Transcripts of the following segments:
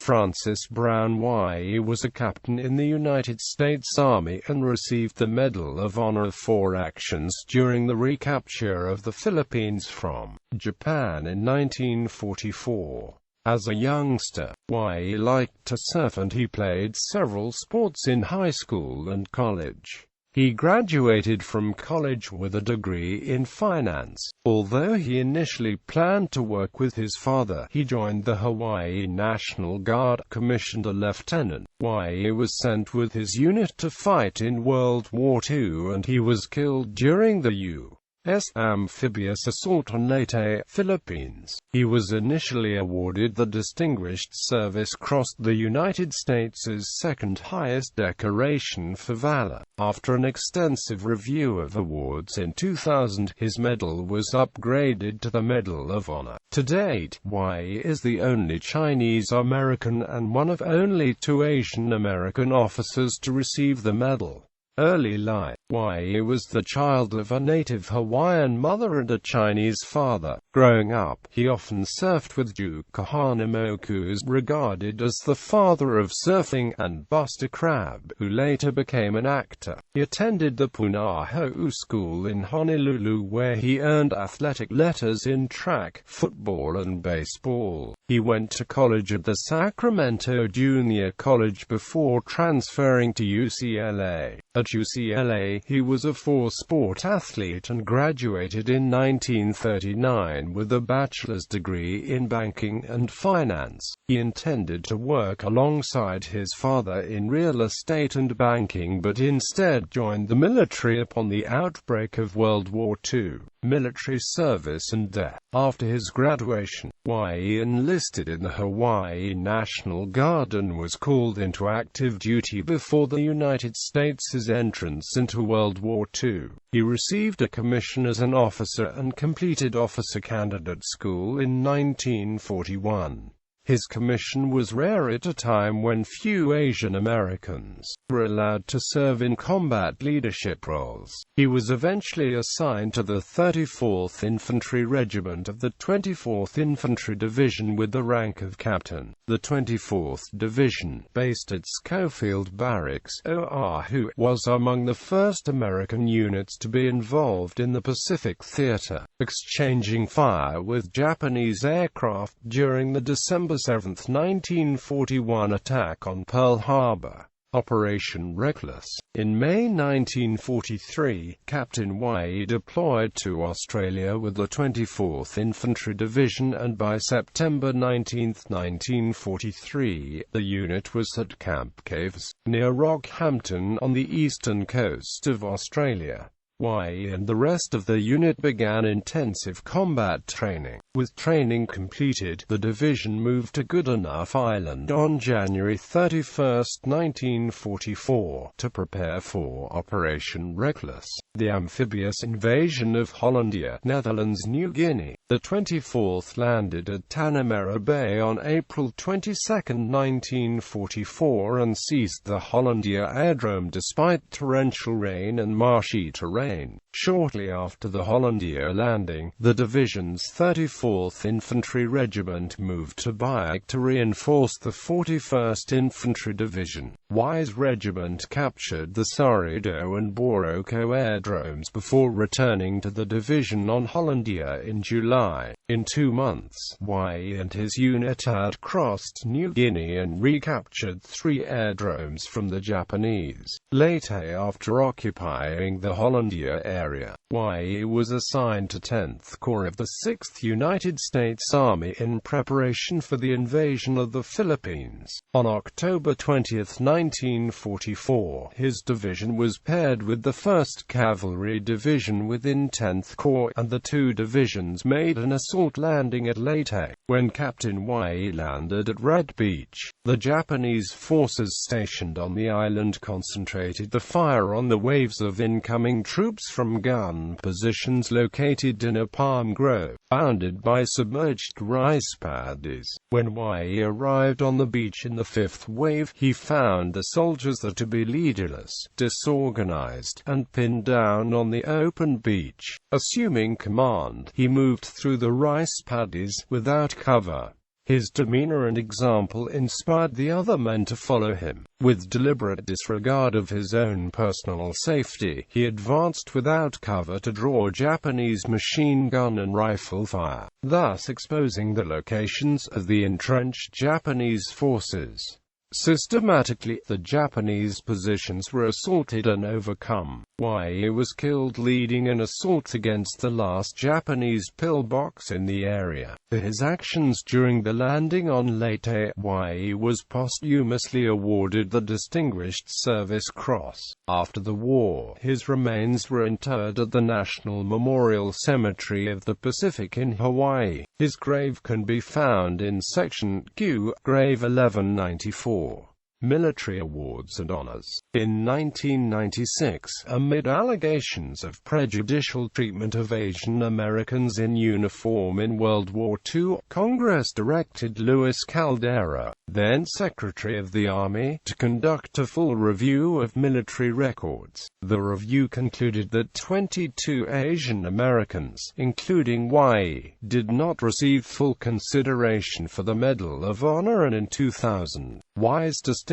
Francis Brown Wai was a captain in the United States Army and received the Medal of Honor for actions during the recapture of the Philippines from Japan in 1944. As a youngster, Wai liked to surf and he played several sports in high school and college. He graduated from college with a degree in finance. Although he initially planned to work with his father, he joined the Hawaii National Guard, commissioned a lieutenant. Wai was sent with his unit to fight in World War II and he was killed during the U.S. amphibious assault on Leyte, Philippines. He was initially awarded the Distinguished Service Cross, the United States' second highest decoration for valor. After an extensive review of awards in 2000, his medal was upgraded to the Medal of Honor. To date, Wai is the only Chinese American and one of only 2 Asian American officers to receive the medal. Early life. Wai was the child of a native Hawaiian mother and a Chinese father. Growing up, he often surfed with Duke Kahanamoku, who is regarded as the father of surfing, and Buster Crabbe, who later became an actor. He attended the Punahou School in Honolulu, where he earned athletic letters in track, football and baseball. He went to college at the Sacramento Junior College before transferring to UCLA. At UCLA, he was a 4-sport athlete and graduated in 1939 with a bachelor's degree in banking and finance. He intended to work alongside his father in real estate and banking, but instead joined the military upon the outbreak of World War II. Military service and death. After his graduation, Wai enlisted in the Hawaii National Guard and was called into active duty before the United States' entrance into World War II. He received a commission as an officer and completed officer candidate school in 1941. His commission was rare at a time when few Asian Americans were allowed to serve in combat leadership roles. He was eventually assigned to the 34th Infantry Regiment of the 24th Infantry Division with the rank of captain. The 24th Division, based at Schofield Barracks, Oahu, was among the first American units to be involved in the Pacific Theater, exchanging fire with Japanese aircraft during the December 7, 1941 attack on Pearl Harbor. Operation Reckless. In May 1943, Captain Wai deployed to Australia with the 24th Infantry Division, and by September 19, 1943, the unit was at Camp Caves, near Rockhampton on the eastern coast of Australia. Wai and the rest of the unit began intensive combat training. With training completed, the division moved to Goodenough Island on January 31, 1944, to prepare for Operation Reckless, the amphibious invasion of Hollandia, Netherlands, New Guinea. The 24th landed at Tanamera Bay on April 22, 1944 and seized the Hollandia aerodrome despite torrential rain and marshy terrain. Shortly after the Hollandia landing, the division's 34th Infantry Regiment moved to Biak to reinforce the 41st Infantry Division. Wai's regiment captured the Sorido and Boroko aerodromes before returning to the division on Hollandia in July. In 2 months, Wai and his unit had crossed New Guinea and recaptured 3 aerodromes from the Japanese. Later, after occupying the Hollandia area, Wai was assigned to 10th Corps of the 6th United States Army in preparation for the invasion of the Philippines. On October 20, 1944, his division was paired with the 1st Cavalry Division within 10th Corps, and the 2 divisions made an assault landing at Leyte. When Captain Wai landed at Red Beach, the Japanese forces stationed on the island concentrated the fire on the waves of incoming troops from gun positions located in a palm grove, bounded by submerged rice paddies. When Wai arrived on the beach in the 5th wave, he found the soldiers there to be leaderless, disorganized, and pinned down on the open beach. Assuming command, he moved through the rice paddies without cover. His demeanor and example inspired the other men to follow him. With deliberate disregard of his own personal safety, he advanced without cover to draw Japanese machine gun and rifle fire, thus exposing the locations of the entrenched Japanese forces. Systematically, the Japanese positions were assaulted and overcome. Wai was killed leading an assault against the last Japanese pillbox in the area. For his actions during the landing on Leyte, Wai was posthumously awarded the Distinguished Service Cross. After the war, his remains were interred at the National Memorial Cemetery of the Pacific in Hawaii. His grave can be found in Section Q, Grave 1194. Military awards and honors. In 1996, amid allegations of prejudicial treatment of Asian Americans in uniform in World War II, Congress directed Luis Caldera, then Secretary of the Army, to conduct a full review of military records. The review concluded that 22 Asian Americans, including Wai, did not receive full consideration for the Medal of Honor, and in 2000, Wai's Distinguished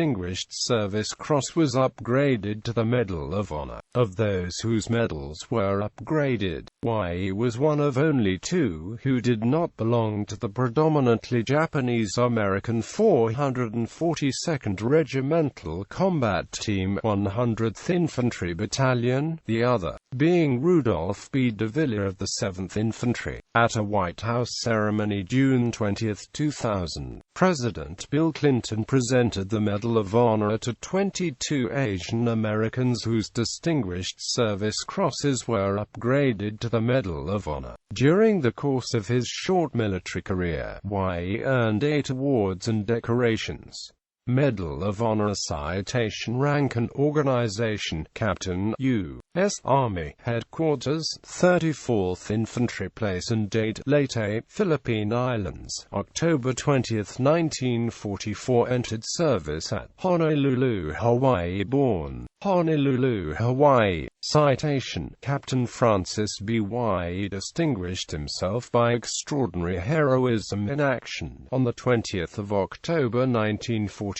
Service Cross was upgraded to the Medal of Honor. Of those whose medals were upgraded, Wai was one of only two who did not belong to the predominantly Japanese-American 442nd Regimental Combat Team 100th Infantry Battalion, the other being Rudolph B. de Villiers of the 7th Infantry. At a White House ceremony June 20, 2000, President Bill Clinton presented the Medal of Honor to 22 Asian Americans whose Distinguished Service Crosses were upgraded to the Medal of Honor. During the course of his short military career, Wai earned 8 awards and decorations. Medal of Honor citation: rank and organization, Captain U.S. Army, Headquarters, 34th Infantry, place and date, Leyte, Philippine Islands, October 20, 1944. Entered service at Honolulu, Hawaii. Born Honolulu, Hawaii. Citation: Captain Francis B. Wai distinguished himself by extraordinary heroism in action on the 20th of October 1944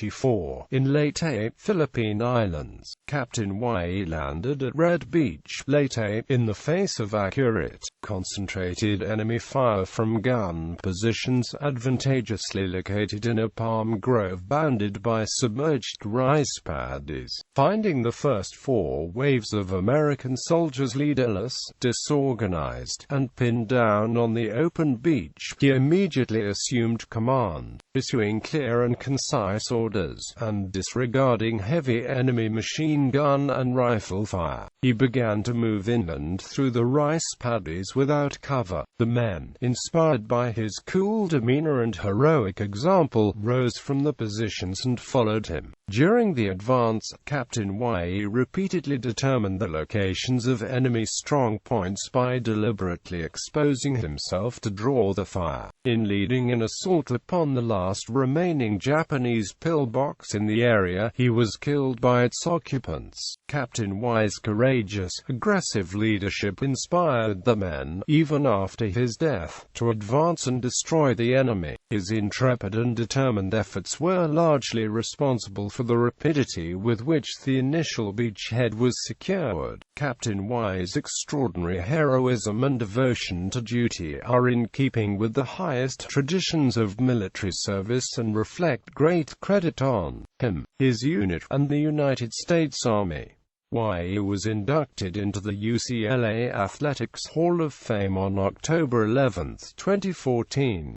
in Leyte, Philippine Islands. Captain Wai landed at Red Beach, Leyte, in the face of accurate, concentrated enemy fire from gun positions advantageously located in a palm grove bounded by submerged rice paddies. Finding the first 4 waves of American soldiers leaderless, disorganized, and pinned down on the open beach, he immediately assumed command, issuing clear and concise orders, and disregarding heavy enemy machine gun and rifle fire. He began to move inland through the rice paddies without cover. The men, inspired by his cool demeanor and heroic example, rose from the positions and followed him. During the advance, Captain Wai repeatedly determined the locations of enemy strong points by deliberately exposing himself to draw the fire. In leading an assault upon the last remaining Japanese pillbox in the area, he was killed by its occupants. Captain Wai's courageous, aggressive leadership inspired the men, even after his death, to advance and destroy the enemy. His intrepid and determined efforts were largely responsible for the rapidity with which the initial beachhead was secured. Captain Wai's extraordinary heroism and devotion to duty are in keeping with the highest traditions of military service and reflect great credit on him, his unit, and the United States Army. Wai was inducted into the UCLA Athletics Hall of Fame on October 11, 2014.